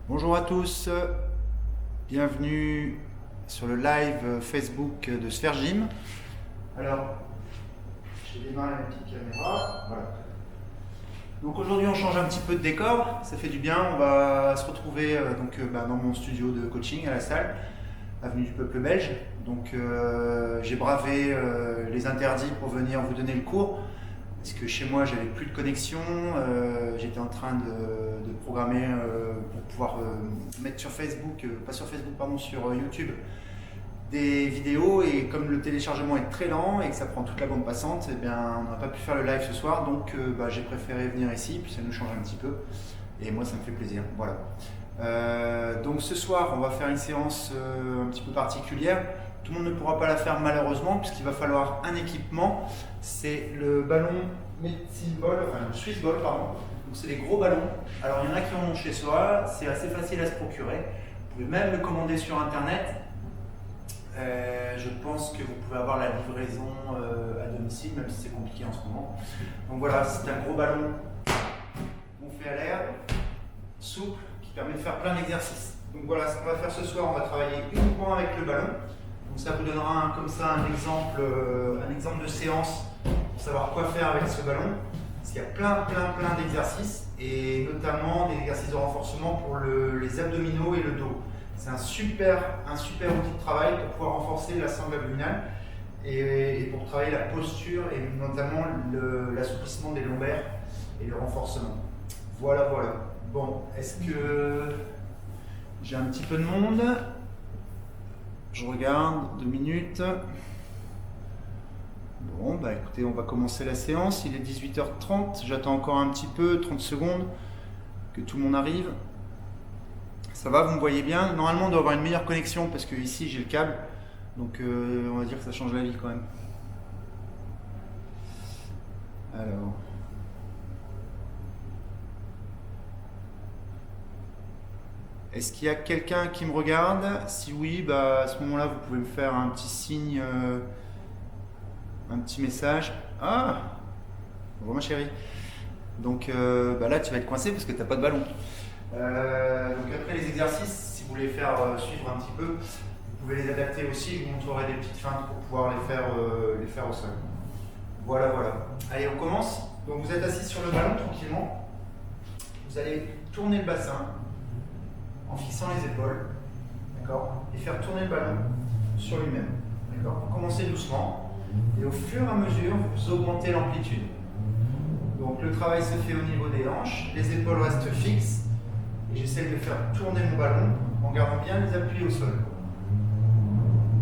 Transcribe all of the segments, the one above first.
Bonjour à tous, bienvenue sur le live Facebook de Sphère Gym. Alors, j'ai démarré la petite caméra, voilà. Donc aujourd'hui on change un petit peu de décor, ça fait du bien, on va se retrouver dans mon studio de coaching à la salle, avenue du Peuple Belge. Donc j'ai bravé les interdits pour venir vous donner le cours. Parce que chez moi j'avais plus de connexion, j'étais en train de programmer pour pouvoir mettre sur Facebook, sur YouTube des vidéos, et comme le téléchargement est très lent et que ça prend toute la bande passante, eh bien, on n'a pas pu faire le live ce soir, donc j'ai préféré venir ici, puis ça nous change un petit peu et moi ça me fait plaisir. Voilà. Donc ce soir on va faire une séance un petit peu particulière. Tout le monde ne pourra pas la faire malheureusement puisqu'il va falloir un équipement. C'est le ballon Medicine Ball, enfin le Swiss Ball pardon. Donc c'est des gros ballons. Alors il y en a qui en ont chez soi, c'est assez facile à se procurer. Vous pouvez même le commander sur internet. Je pense que vous pouvez avoir la livraison à domicile, même si c'est compliqué en ce moment. Donc voilà, c'est un gros ballon gonflé à l'air, souple, qui permet de faire plein d'exercices. Donc voilà ce qu'on va faire ce soir, on va travailler uniquement avec le ballon. Donc ça vous donnera comme ça un exemple de séance pour savoir quoi faire avec ce ballon. Parce qu'il y a plein d'exercices, et notamment des exercices de renforcement pour les abdominaux et le dos. C'est un super outil de travail pour pouvoir renforcer la sangle abdominale et pour travailler la posture et notamment l'assouplissement des lombaires et le renforcement. Voilà. Bon, est-ce que j'ai un petit peu de monde? Je regarde, 2 minutes. Bon, écoutez, on va commencer la séance. Il est 18h30. J'attends encore un petit peu, 30 secondes, que tout le monde arrive. Ça va, vous me voyez bien? Normalement, on doit avoir une meilleure connexion parce que ici, j'ai le câble. Donc, on va dire que ça change la vie quand même. Alors. Est-ce qu'il y a quelqu'un qui me regarde? Si oui, à ce moment-là, vous pouvez me faire un petit signe, un petit message. Ah! Bonjour ma chérie. Donc là, tu vas être coincé parce que tu n'as pas de ballon. Donc après les exercices, si vous voulez faire suivre un petit peu, vous pouvez les adapter aussi. Je vous montrerai des petites feintes pour pouvoir les faire au sol. Voilà. Allez, on commence. Donc vous êtes assis sur le ballon tranquillement. Vous allez tourner le bassin en fixant les épaules, d'accord, et faire tourner le ballon sur lui-même, d'accord. Vous commencez doucement et au fur et à mesure, vous augmentez l'amplitude. Donc le travail se fait au niveau des hanches, les épaules restent fixes et j'essaie de faire tourner mon ballon en gardant bien les appuis au sol.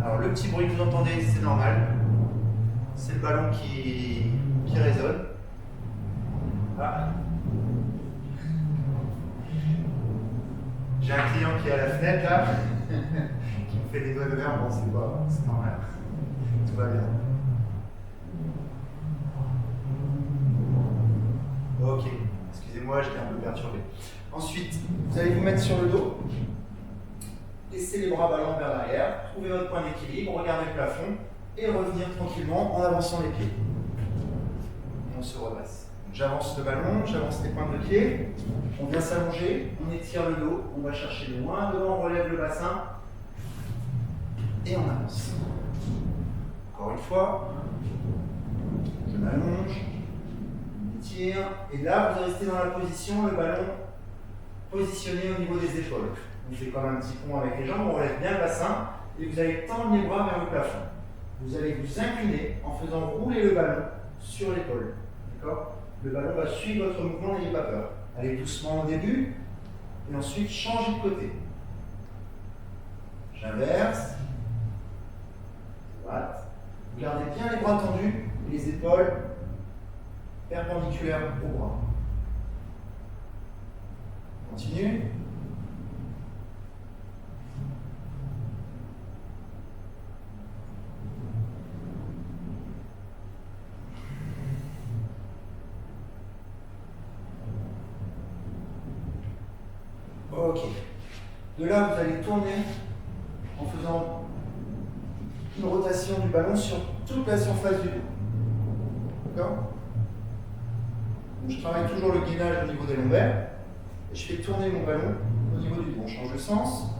Alors le petit bruit que vous entendez, c'est normal, c'est le ballon qui résonne. Ah. J'ai un client qui est à la fenêtre là, qui me fait des doigts de verre, bon c'est normal, tout va bien. Ok, excusez-moi, j'étais un peu perturbé. Ensuite, vous allez vous mettre sur le dos, laissez les bras ballants vers l'arrière, trouvez votre point d'équilibre, regardez le plafond et revenir tranquillement en avançant les pieds. Et on se redresse. J'avance le ballon, j'avance les pointes de pied, on vient s'allonger, on étire le dos, on va chercher loin devant, on relève le bassin et on avance. Encore une fois, je m'allonge, on étire, et là vous restez dans la position, le ballon positionné au niveau des épaules. On fait comme un petit pont avec les jambes, on relève bien le bassin et vous allez tendre les bras vers le plafond. Vous allez vous incliner en faisant rouler le ballon sur l'épaule. D'accord ? Le ballon va suivre votre mouvement, n'ayez pas peur. Allez doucement au début, et ensuite changez de côté. J'inverse. Droite. Vous gardez bien les bras tendus, et les épaules perpendiculaires aux bras. Continue. Ok. De là, vous allez tourner en faisant une rotation du ballon sur toute la surface du dos. D'accord? Donc je travaille toujours le gainage au niveau des lombaires et je fais tourner mon ballon au niveau du dos. On change de sens.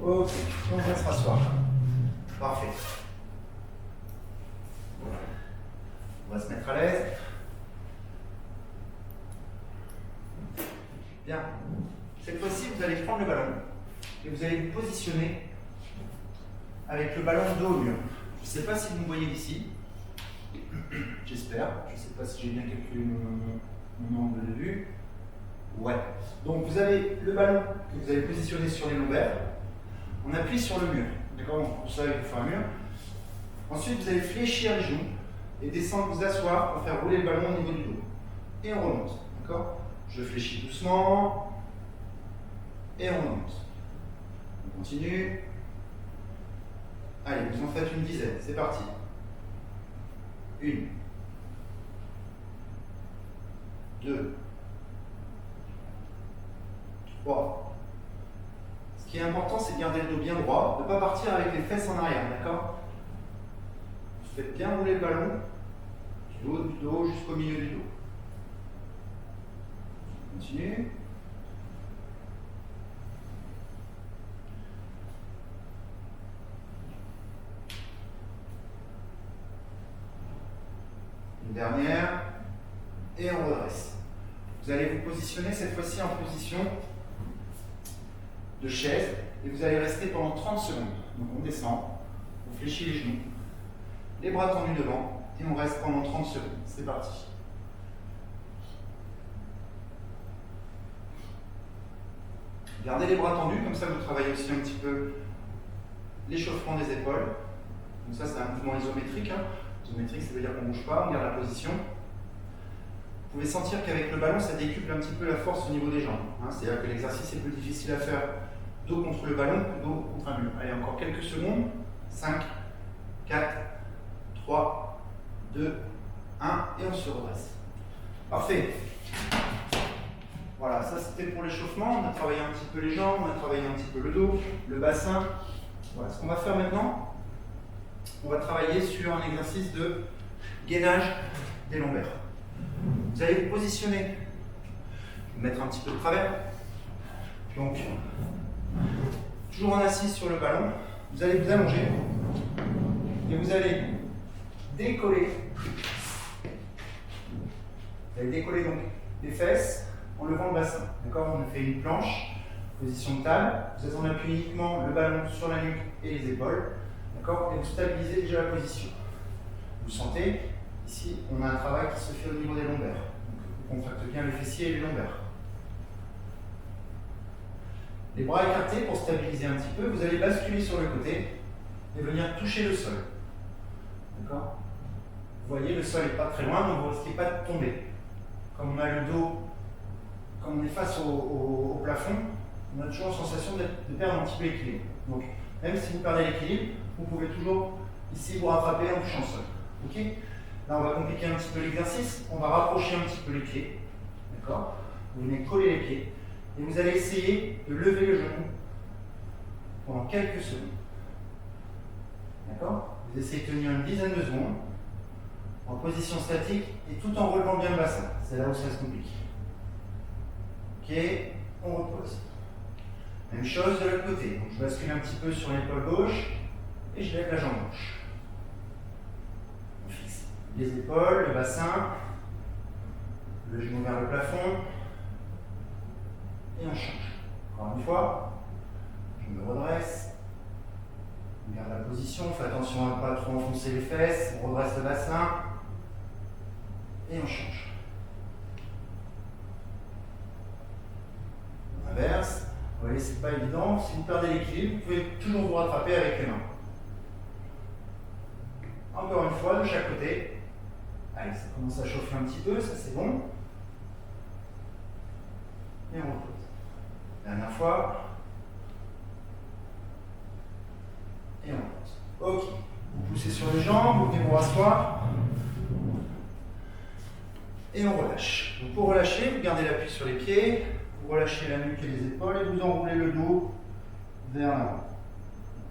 Ok, on va se rasseoir. Parfait. On va se mettre à l'aise. Bien. Cette fois-ci, vous allez prendre le ballon et vous allez vous positionner avec le ballon dos au mur. Je ne sais pas si vous me voyez d'ici. J'espère. Je ne sais pas si j'ai bien calculé mon angle de vue. Ouais. Donc vous avez le ballon que vous allez positionner sur les lombaires. On appuie sur le mur. D'accord? Pour ça, il faut faire un mur. Ensuite, vous allez fléchir les genoux et descendre, vous asseoir pour faire rouler le ballon au niveau du dos. Et on remonte. D'accord? Je fléchis doucement. Et on remonte. On continue. Allez, vous en faites une dizaine. C'est parti. 1, 2, 3. Ce qui est important, c'est de garder le dos bien droit, de ne pas partir avec les fesses en arrière, d'accord? Vous faites bien rouler le ballon, du haut du dos jusqu'au milieu du dos. On continue. Une dernière, et on redresse. Vous allez vous positionner cette fois-ci en position de chaise et vous allez rester pendant 30 secondes. Donc on descend, on fléchit les genoux, les bras tendus devant et on reste pendant 30 secondes. C'est parti. Gardez les bras tendus, comme ça vous travaillez aussi un petit peu l'échauffement des épaules. Donc ça c'est un mouvement isométrique. Isométrique, ça veut dire qu'on ne bouge pas, on garde la position. Vous pouvez sentir qu'avec le ballon, ça décuple un petit peu la force au niveau des jambes. C'est-à-dire que l'exercice est plus difficile à faire dos contre le ballon que dos contre un mur. Allez, encore quelques secondes. 5, 4, 3, 2, 1, et on se redresse. Parfait. Voilà, ça c'était pour l'échauffement. On a travaillé un petit peu les jambes, on a travaillé un petit peu le dos, le bassin. Voilà, ce qu'on va faire maintenant, on va travailler sur un exercice de gainage des lombaires. Vous allez vous positionner, vous mettre un petit peu de travers. Donc, toujours en assise sur le ballon, vous allez vous allonger et vous allez décoller. Vous allez décoller donc les fesses en levant le bassin. D'accord? On fait une planche, position de table. Vous êtes en appui uniquement le ballon sur la nuque et les épaules. D'accord? Et vous stabilisez déjà la position. Vous sentez, ici, on a un travail qui se fait au niveau des lombaires. Donc, on contracte bien les fessiers et les lombaires. Les bras écartés pour stabiliser un petit peu, vous allez basculer sur le côté et venir toucher le sol. D'accord? Vous voyez, le sol n'est pas très loin, donc vous ne risquez pas de tomber. Comme on a le dos, comme on est face au plafond, on a toujours la sensation de perdre un petit peu l'équilibre. Donc, même si vous perdez l'équilibre, vous pouvez toujours ici vous rattraper en touchant le sol. Ok? Là, on va compliquer un petit peu l'exercice. On va rapprocher un petit peu les pieds. D'accord? Vous venez coller les pieds. Et vous allez essayer de lever le genou pendant quelques secondes. D'accord? Vous essayez de tenir une dizaine de secondes en position statique et tout en relevant bien le bassin. C'est là où ça se complique. Ok, on repose. Même chose de l'autre côté. Donc, je bascule un petit peu sur l'épaule gauche et je lève la jambe gauche. On fixe les épaules, le bassin, le genou vers le plafond et on change. Encore une fois, je me redresse, on garde la position, on fait attention à ne pas trop enfoncer les fesses, on redresse le bassin et on change. On inverse. Vous voyez, c'est pas évident. Si vous perdez l'équilibre, vous pouvez toujours vous rattraper avec les mains. Encore une fois, de chaque côté. Allez, ça commence à chauffer un petit peu, ça c'est bon. Et on repose. Dernière fois. Et on repose. Ok. Vous poussez sur les jambes, vous venez vous rasseoir. Et on relâche. Donc pour relâcher, vous gardez l'appui sur les pieds, vous relâchez la nuque et les épaules et vous enroulez le dos vers l'avant.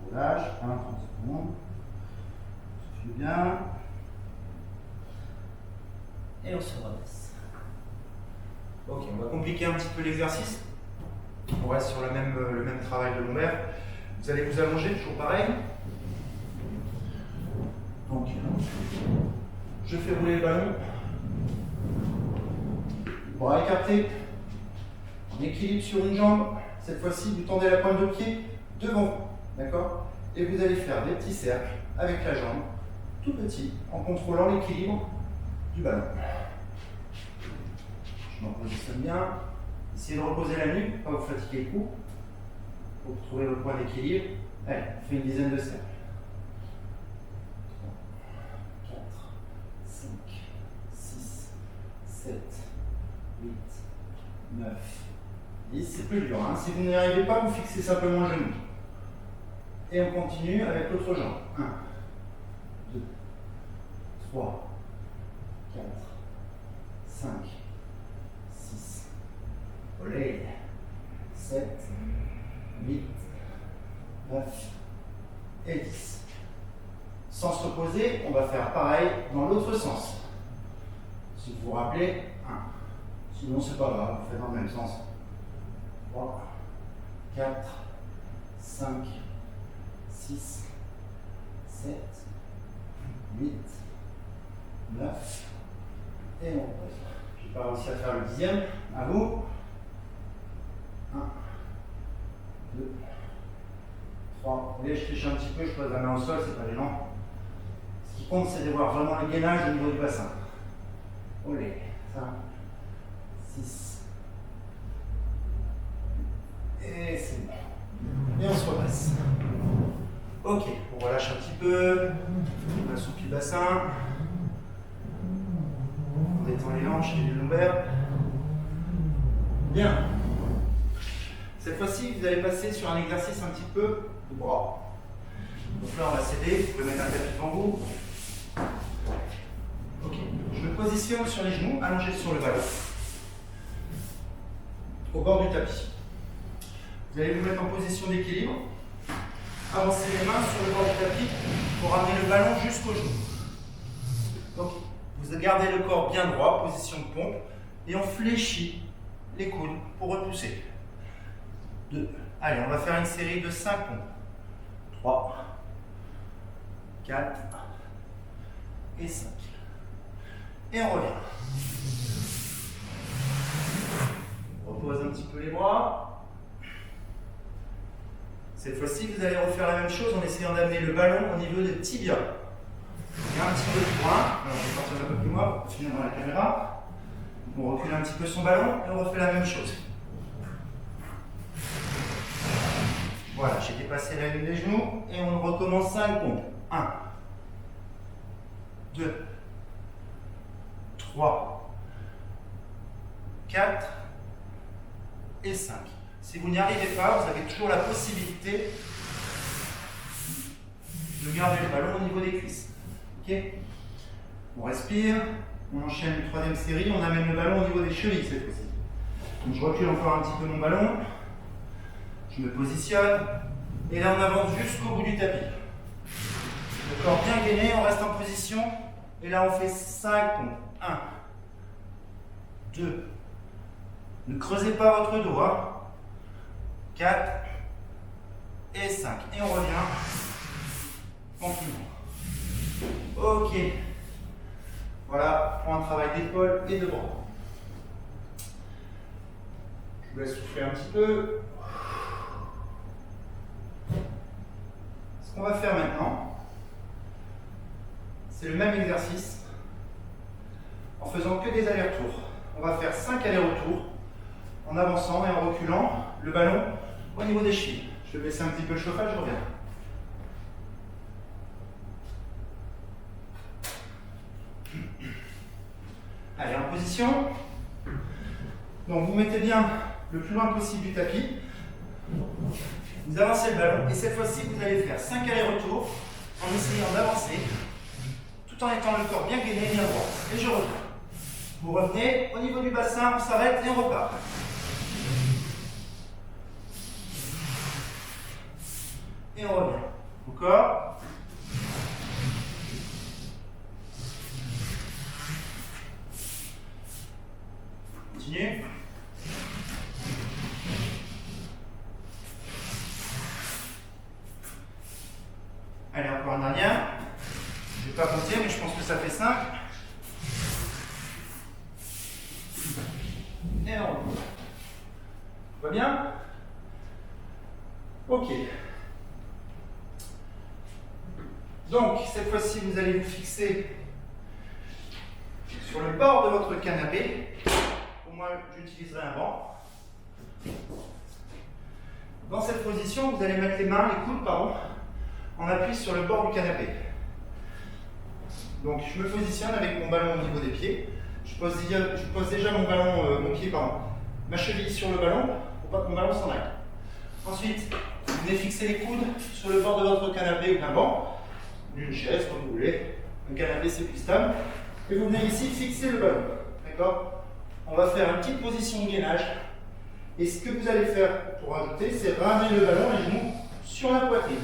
On relâche, 1, 30 secondes. Soufflez bien. Et on se redresse. Ok, on va compliquer un petit peu l'exercice. On reste sur le même travail de lombaire. Vous allez vous allonger, toujours pareil. Donc, je fais rouler le ballon. Bras écartés. En équilibre sur une jambe. Cette fois-ci, vous tendez la pointe de pied devant vous. D'accord? Et vous allez faire des petits cercles avec la jambe, tout petit, en contrôlant l'équilibre du ballon. Je m'en positionne bien. Essayez de reposer la nuque, pas vous fatiguer le cou. Pour trouver le point d'équilibre. Allez, on fait une dizaine de cercles. 3, 4, 5, 6, 7, 8, 9, 10. C'est plus dur. Hein. Si vous n'y arrivez pas, vous fixez simplement le genou. Et on continue avec l'autre jambe. 1, 2, 3, 4, 5, 6, olé, 7, 8, 9 et 10. Sans se reposer, on va faire pareil dans l'autre sens. Si vous vous rappelez, 1. Sinon, c'est pas grave, vous faites dans le même sens. 3, 4, 5, 6, 7, 8, 9, et on repose. Je n'ai pas réussi à faire le 10e. À vous. 1, 2, 3. Vous voyez, je triche un petit peu, je pose la main au sol, c'est pas gênant. Ce qui compte, c'est de voir vraiment le gainage au niveau du bassin. Olé. 5, 6. Et c'est bon. Et on se redresse. Ok, on relâche un petit peu. On assouplit le bassin. On détend les hanches et les lombaires. Bien. Cette fois-ci, vous allez passer sur un exercice un petit peu de bras. Donc là, on va céder. Vous pouvez mettre un tapis devant vous. Ok. Je me positionne sur les genoux, allongés sur le ballon, au bord du tapis. Vous allez vous mettre en position d'équilibre. Avancez les mains sur le bord du tapis pour ramener le ballon jusqu'au genou. Donc, vous gardez le corps bien droit, position de pompe, et on fléchit les coudes pour repousser. 2. Allez, on va faire une série de 5 pompes. 3, 4 et 5. Et on revient. On repose un petit peu les bras. Cette fois-ci, vous allez refaire la même chose en essayant d'amener le ballon au niveau des tibias. Il y a un petit peu plus loin. Alors, je vais partir un peu plus loin pour finir dans la caméra. On recule un petit peu son ballon et on refait la même chose. Voilà, j'ai dépassé la ligne des genoux et on recommence 5 pompes. 1, 2, 3, 4 et 5. Si vous n'y arrivez pas, vous avez toujours la possibilité de garder le ballon au niveau des cuisses. Ok? On respire, on enchaîne une 3e série, on amène le ballon au niveau des chevilles cette fois-ci. Donc je recule encore un petit peu mon ballon, je me positionne, et là on avance jusqu'au bout du tapis. Le corps bien gainé, on reste en position, et là on fait 5 pompes. 1, 2, ne creusez pas votre dos, hein. 4 et 5. Et on revient tranquillement. Ok. Voilà pour un travail d'épaule et de bras. Je vous laisse souffler un petit peu. Ce qu'on va faire maintenant, c'est le même exercice en faisant que des allers-retours. On va faire 5 allers-retours en avançant et en reculant le ballon au niveau des chevilles. Je vais baisser un petit peu le chauffage, je reviens. Allez, en position. Donc vous mettez bien le plus loin possible du tapis. Vous avancez le ballon et cette fois-ci vous allez faire 5 allers-retours en essayant d'avancer, tout en étant le corps bien gainé et bien droit. Et je reviens. Vous revenez, au niveau du bassin, on s'arrête et on repart. Et on revient. Encore. Continue. Allez, encore une dernière. Je ne vais pas compter, mais je pense que ça fait 5. Et on revient. Tout va bien? Ok. Donc, cette fois-ci, vous allez vous fixer sur le bord de votre canapé. Pour moi, j'utiliserai un banc. Dans cette position, vous allez mettre les mains, les coudes, pardon, en appui sur le bord du canapé. Donc, je me positionne avec mon ballon au niveau des pieds. Je pose déjà mon ballon, ma cheville sur le ballon pour pas que mon ballon s'en aille. Ensuite, vous venez fixer les coudes sur le bord de votre canapé ou d'un banc, d'une chaise, comme vous voulez. Un canapé, c'est plus stable. Et vous venez ici fixer le ballon. D'accord? On va faire une petite position de gainage. Et ce que vous allez faire pour ajouter, c'est ramener le ballon, les genoux, sur la poitrine.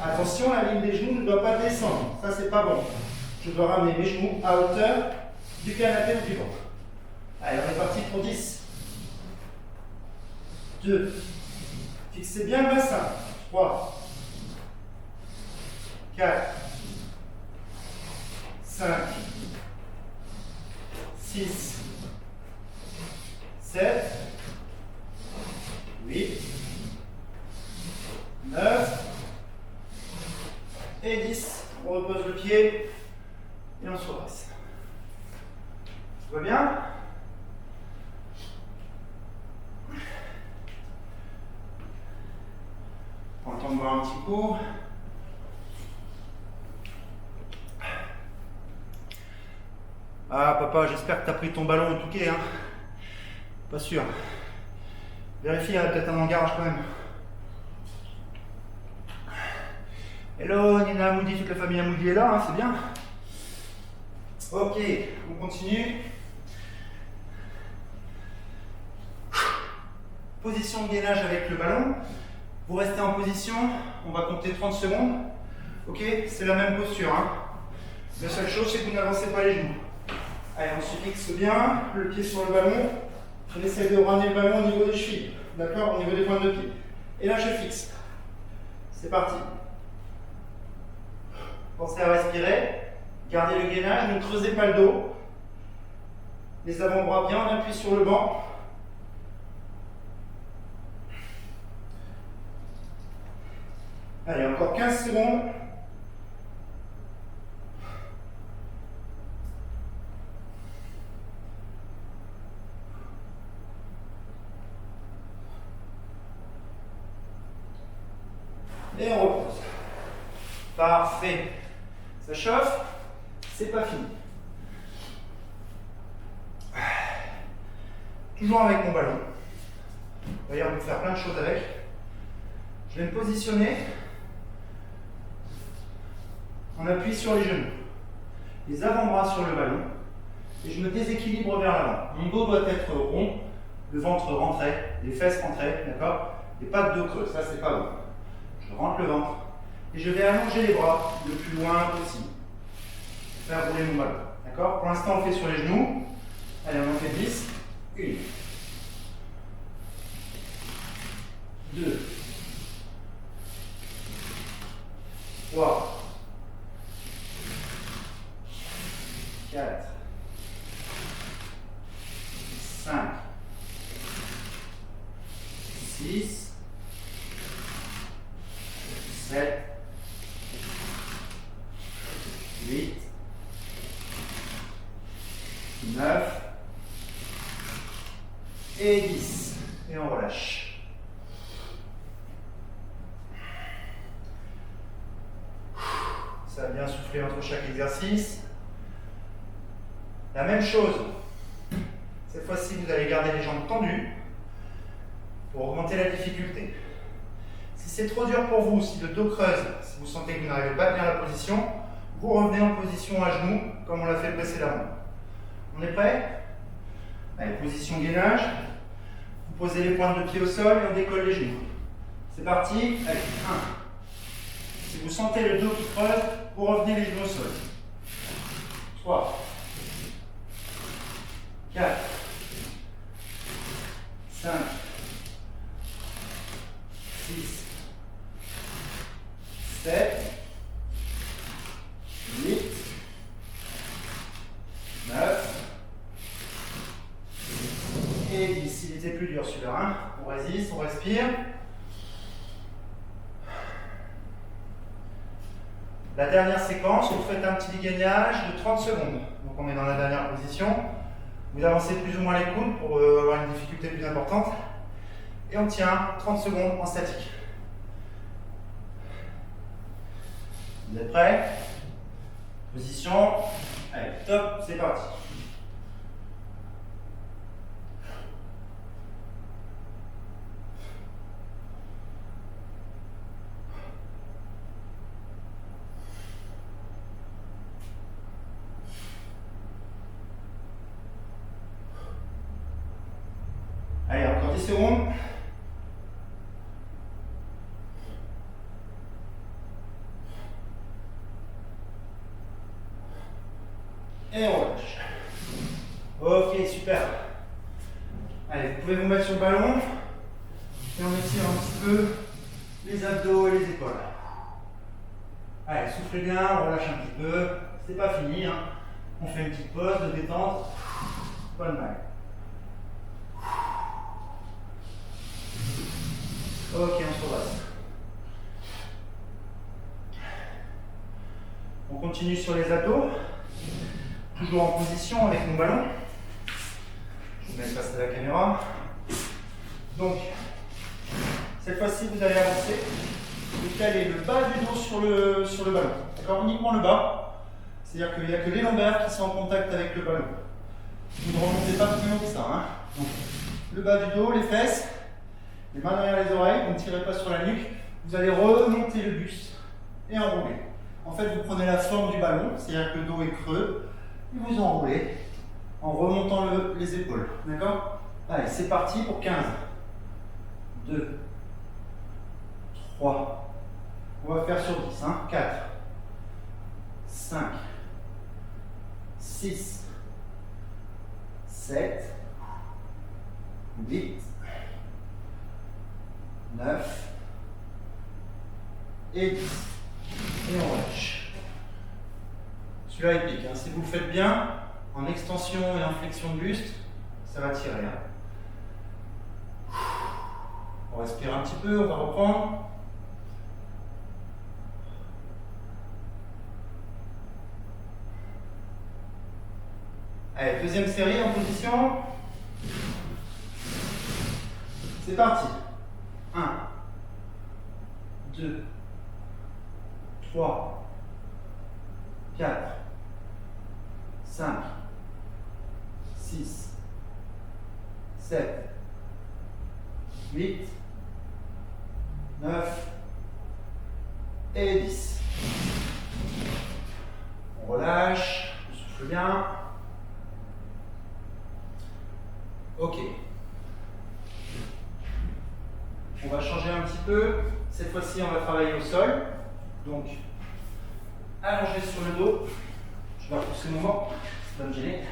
Attention, la ligne des genoux ne doit pas descendre. Ça, c'est pas bon. Je dois ramener mes genoux à hauteur du canapé ou du banc. Allez, on est parti pour 10. 2. Fixez bien le bassin. 3. 4. 5. 6. 7. 8. 9. Et 10. On repose le pied et on se redresse. Tout va bien? On va boire un petit coup. Ah papa, j'espère que tu as pris ton ballon au touquet, hein. Pas sûr. Vérifie, il y a peut-être un hangar quand même. Hello Nina Moody, toute la famille Moody est là, hein, c'est bien. Ok, on continue. Position de gainage avec le ballon. Vous restez en position, on va compter 30 secondes. Ok, c'est la même posture. Hein. La seule chose, c'est que vous n'avancez pas les genoux. Allez, on se fixe bien, le pied sur le ballon. On essaie de ramener le ballon au niveau des chevilles. D'accord, au niveau des pointes de pied. Et là, je fixe. C'est parti. Pensez à respirer. Gardez le gainage, ne creusez pas le dos. Les avant-bras bien, on appuie sur le banc. Allez, encore 15 secondes. Et on repose. Parfait. Ça chauffe. C'est pas fini. Toujours avec mon ballon. D'ailleurs, on peut faire plein de choses avec. Je vais me positionner. On appuie sur les genoux. Les avant-bras sur le ballon. Et je me déséquilibre vers l'avant. Mon dos doit être rond. Le ventre rentré. Les fesses rentrées. D'accord? Et pas de dos creux. Ça, c'est pas bon. Je rentre le ventre. Et je vais allonger les bras le plus loin possible. Faire rouler mon ballon. D'accord? Pour l'instant, on fait sur les genoux. Allez, on en fait 10. 1. 2. 3. 4. 5. 6. 7. 8. 9. Et 10. Et on relâche. Ça va bien souffler entre chaque exercice. La même chose. Cette fois-ci, vous allez garder les jambes tendues pour augmenter la difficulté. Si c'est trop dur pour vous, si le dos creuse, si vous sentez que vous n'arrivez pas à tenir la position, vous revenez en position à genoux, comme on l'a fait précédemment. On est prêt? Allez, position gainage. Vous posez les pointes de pied au sol et on décolle les genoux. C'est parti. Allez, 1. Si vous sentez le dos qui creuse, vous revenez les genoux au sol. 3. 4. 5. 6. 7. 8. 9. Et 10. Il était plus dur celui-là. Hein, on résiste, on respire. La dernière séquence, vous faites un petit dégainage de 30 secondes. Donc on est dans la dernière position. Vous avancez plus ou moins les coudes pour avoir une difficulté plus importante. Et on tient 30 secondes en statique. Vous êtes prêts? Position. Allez, top, c'est parti. Allez, encore 10 secondes. Et on relâche. Ok, super. Allez, vous pouvez vous mettre sur le ballon. Et on étire un petit peu les abdos et les épaules. Allez, soufflez bien, on relâche un petit peu. C'est pas fini, hein. On fait une petite pause de détente. Pas de mal. Ok, on se redresse. On continue sur les abdos. Toujours en position avec mon ballon. Je vous mets face à la caméra. Donc, cette fois-ci, vous allez avancer et caler le bas du dos sur le ballon. D'accord? Uniquement le bas. C'est-à-dire qu'il n'y a que les lombaires qui sont en contact avec le ballon. Vous ne remontez pas plus haut que ça. Hein? Donc, le bas du dos, les fesses, les mains derrière les oreilles, vous ne tirez pas sur la nuque. Vous allez remonter le buste et enrouler. En fait, vous prenez la forme du ballon, c'est-à-dire que le dos est creux. Et vous enroulez en remontant les épaules. D'accord? Allez, c'est parti pour 15. 2. 3. On va faire sur 10. Hein? 4. 5. 6. 7. 8. 9. Et 10. Et on relâche. Celui-là est pique. Hein. Si vous le faites bien, en extension et en flexion de buste, ça va tirer. Hein. On respire un petit peu, on va reprendre. Allez, deuxième série en position. C'est parti. 1, 2, 3, 4, 5, 6, 7, 8, 9 et 10. On relâche, on souffle bien. Ok. On va changer un petit peu. Cette fois-ci, on va travailler au sol. Donc, allongé sur le dos. Je vais repousser mon banc, ça va me gêner.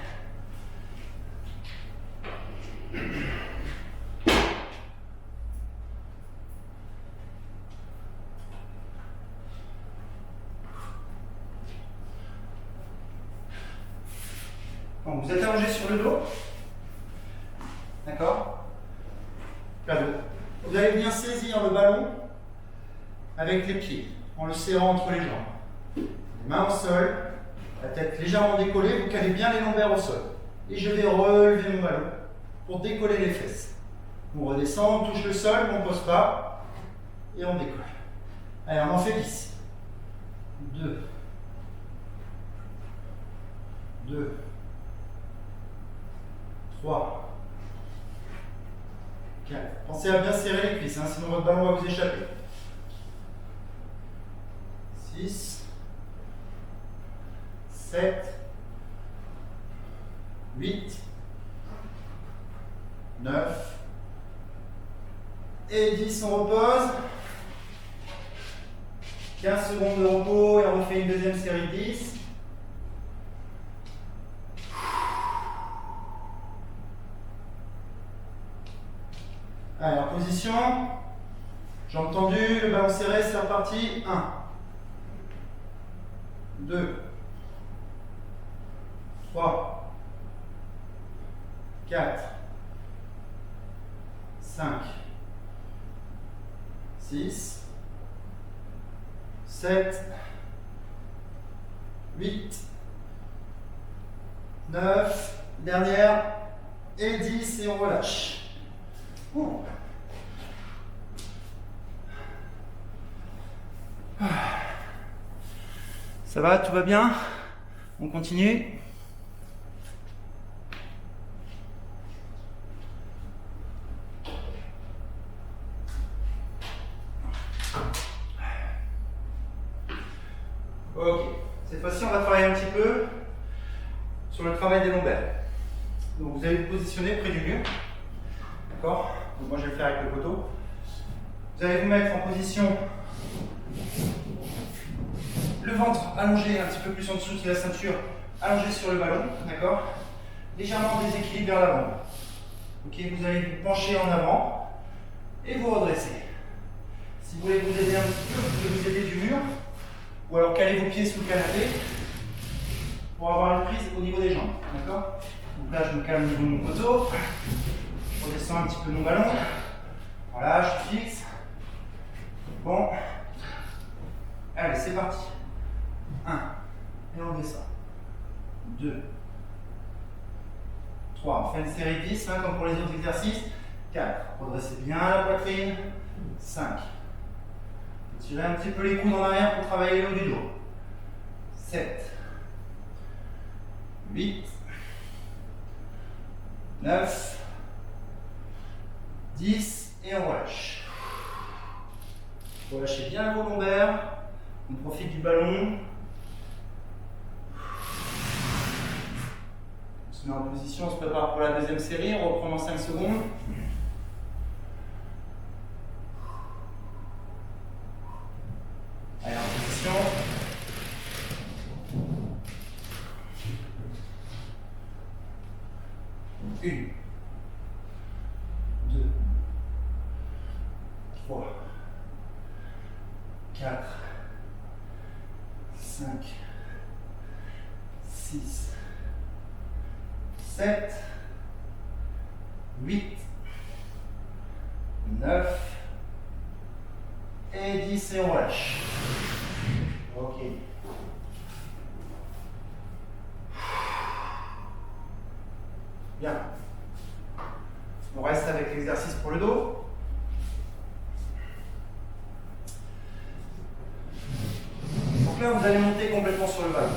Donc, vous êtes allongé sur le dos. D'accord? Vous allez bien saisir le ballon avec les pieds, en le serrant entre les jambes. Les mains au sol, la tête légèrement décollée, vous calez bien les lombaires au sol. Et je vais relever mon ballon pour décoller les fesses. On redescend, on touche le sol, on ne pose pas, et on décolle. Allez, on en fait 10. 2. 2. 3. 4. Pensez à bien serrer les cuisses, hein, sinon votre ballon va vous échapper. 6, 7, 8, 9 et 10, on repose. 15 secondes de repos et on refait une deuxième série 10. Allez, en position, jambes tendues, le ballon serré, c'est reparti. 1, 2, 3, 4, 5, 6, 7, 8, 9, dernière, et 10, et on relâche. Ouh. Ça va, tout va bien? On continue? Ok, cette fois-ci on va travailler un petit peu sur le travail des lombaires. Donc vous allez vous positionner près du mur, d'accord? Donc moi je vais le faire avec le poteau. Vous allez vous mettre en position, le ventre allongé un petit peu plus en dessous de la ceinture, allongé sur le ballon, d'accord? Légèrement déséquilibre vers l'avant. Ok, vous allez vous pencher en avant et vous redresser. Si vous voulez vous aider un petit peu, vous pouvez vous aider du mur. Ou alors calez vos pieds sous le canapé pour avoir une prise au niveau des jambes. D'accord? Donc là, je me calme au niveau de mon poteau. Je redescends un petit peu mon ballon. Voilà, je fixe. Bon. Allez, c'est parti. 1. Et on descend. 2. 3. On fait une série 10, hein, comme pour les autres exercices. 4. Redressez bien la poitrine. 5. Tirez un petit peu les coudes en arrière pour travailler le haut du dos. 7, 8, 9, 10 et on relâche. Relâchez bien vos lombaires. On profite du ballon. On se met en position, on se prépare pour la deuxième série. On reprend dans 5 secondes. Allez, en position. Une, 2, 3, 4, 5, 6, 7, 8, 9 et 10 et on relâche. Ok. Bien. On reste avec l'exercice pour le dos. Donc là, vous allez monter complètement sur le ballon.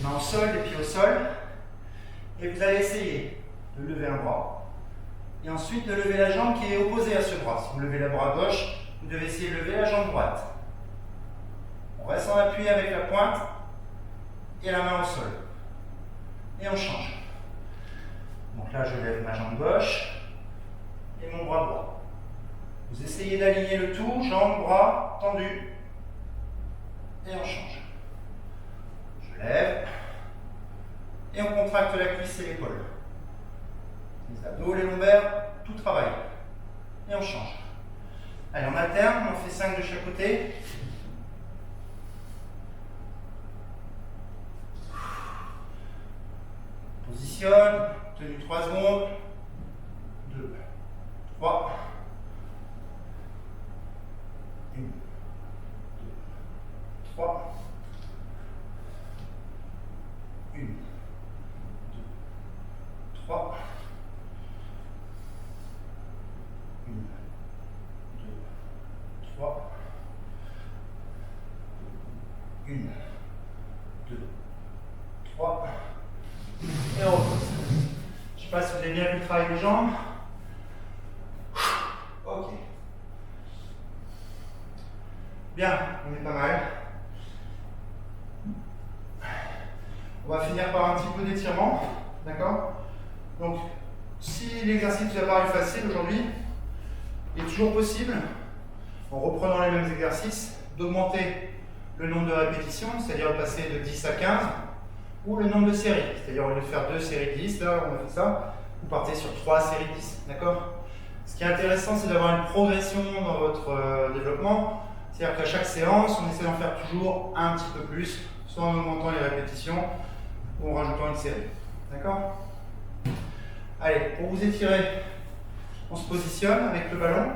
Main au sol, les pieds au sol. Et vous allez essayer de lever un bras. Et ensuite de lever la jambe qui est opposée à ce bras. Si vous levez le bras gauche, vous devez essayer de lever la jambe droite. On reste en appui avec la pointe et la main au sol. Et on change. Donc là, je lève ma jambe gauche et mon bras droit. Vous essayez d'aligner le tout, jambes, bras tendus. Et on change. Je lève. Et on contracte la cuisse et l'épaule. Les abdos, les lombaires, tout travaille. Et on change. Allez, on alterne, on fait 5 de chaque côté. Positionne, tenue 3 secondes. 2, 3. 1, 2, 3. 1, 2, 3. 1, 2, 3. 1, 2, 3. Et on repose. Je ne sais pas si vous avez bien vu le travail des jambes. Ok. Bien, on est pas mal. On va finir par un petit peu d'étirement, d'accord? Donc, si l'exercice vous a paru facile aujourd'hui, il est toujours possible, en reprenant les mêmes exercices, d'augmenter le nombre de répétitions, c'est-à-dire de passer de 10 à 15, ou le nombre de séries, c'est-à-dire au lieu de faire 2 séries de 10, là on a fait ça, vous partez sur 3 séries de 10, d'accord? Ce qui est intéressant, c'est d'avoir une progression dans votre développement, c'est-à-dire qu'à chaque séance, on essaie d'en faire toujours un petit peu plus, soit en augmentant les répétitions, ou en rajoutant une série, d'accord? Allez, pour vous étirer, on se positionne avec le ballon,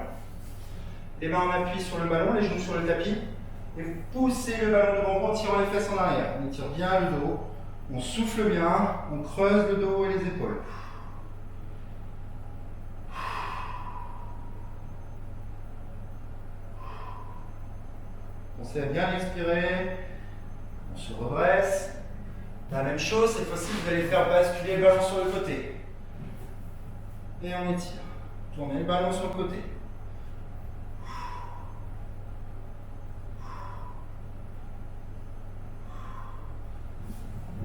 les mains en appui sur le ballon, les genoux sur le tapis, et vous poussez le ballon devant vous en tirant les fesses en arrière. On étire bien le dos, on souffle bien, on creuse le dos et les épaules. Pensez à bien expirer, on se redresse. La même chose, cette fois-ci, vous allez faire basculer le ballon sur le côté. Et on étire. Tournez le ballon sur le côté.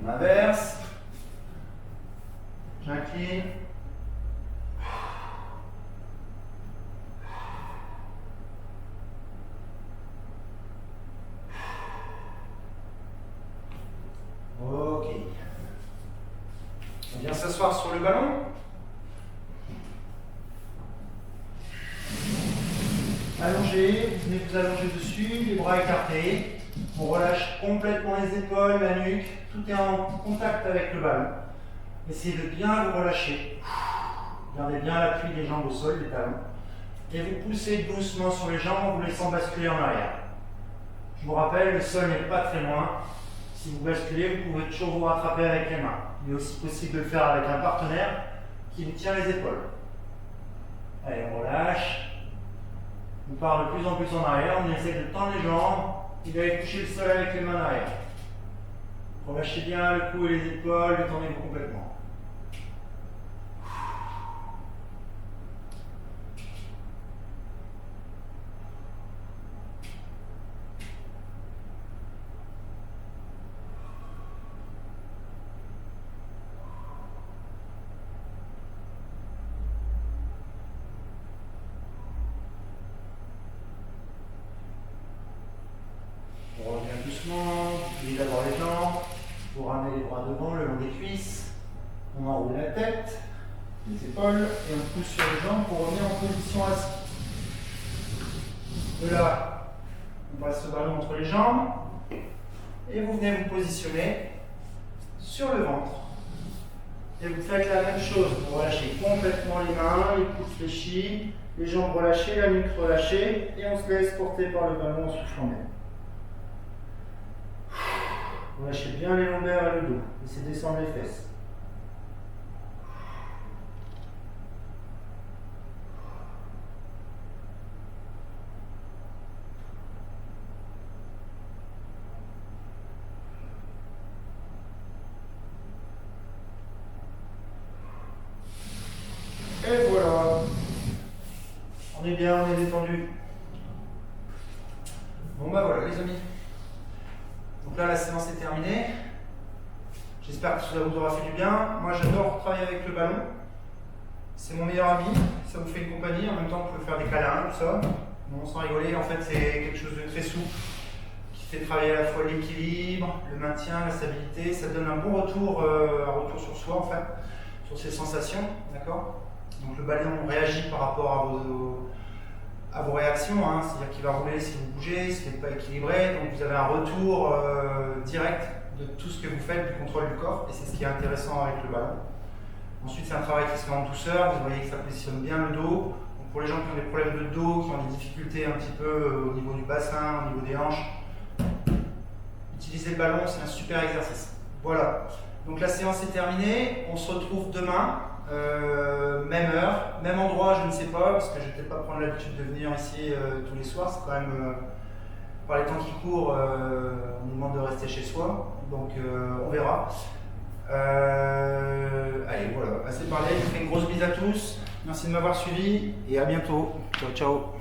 On inverse. J'incline. Ok. On vient s'asseoir sur le ballon. Allongez, venez vous allonger dessus, les bras écartés. On relâche complètement les épaules, la nuque. Tout est en contact avec le ballon. Essayez de bien vous relâcher. Gardez bien l'appui des jambes au sol, les talons. Et vous poussez doucement sur les jambes en vous laissant basculer en arrière. Je vous rappelle, le sol n'est pas très loin. Si vous basculez, vous pouvez toujours vous rattraper avec les mains. Il est aussi possible de le faire avec un partenaire qui vous tient les épaules. Allez, on relâche. On part de plus en plus en arrière, on essaie de tendre les jambes, et d'aller toucher le sol avec les mains en arrière. Relâchez bien le cou et les épaules, détendez-vous complètement. On revient doucement, pliez d'abord les jambes, vous ramenez les bras devant le long des cuisses, on enroule la tête, les épaules et on pousse sur les jambes pour revenir en position assise. De là, on passe ce ballon entre les jambes et vous venez vous positionner sur le ventre. Et vous faites la même chose, vous relâchez complètement les mains, les pouces fléchis, les jambes relâchées, la nuque relâchée et on se laisse porter par le ballon en soufflant bien. Relâchez bien les lombaires et le dos. Laissez descendre les fesses. Et voilà. On est bien, on est détendu. Bon bah voilà les amis. Donc là, la séance est terminée. J'espère que ça vous aura fait du bien. Moi, j'adore travailler avec le ballon. C'est mon meilleur ami. Ça vous fait une compagnie. En même temps, vous pouvez faire des câlins, tout ça. Non, sans rigoler, en fait, c'est quelque chose de très souple qui fait travailler à la fois l'équilibre, le maintien, la stabilité. Ça donne un bon retour, un retour sur soi, en fait, sur ses sensations. D'accord? Donc, le ballon réagit par rapport à vos réactions, hein, c'est-à-dire qu'il va rouler si vous bougez, s'il n'est pas équilibré, donc vous avez un retour direct de tout ce que vous faites, du contrôle du corps, et c'est ce qui est intéressant avec le ballon. Ensuite, c'est un travail qui se fait en douceur, vous voyez que ça positionne bien le dos. Donc pour les gens qui ont des problèmes de dos, qui ont des difficultés un petit peu au niveau du bassin, au niveau des hanches, utiliser le ballon, c'est un super exercice. Voilà, donc la séance est terminée, on se retrouve demain. Même heure, même endroit, je ne sais pas, parce que je ne vais peut-être pas prendre l'habitude de venir ici tous les soirs, c'est quand même, par les temps qui courent, on nous demande de rester chez soi, donc on verra. Allez, voilà, assez parlé, je vous fais une grosse bise à tous, merci de m'avoir suivi, et à bientôt, ciao ciao.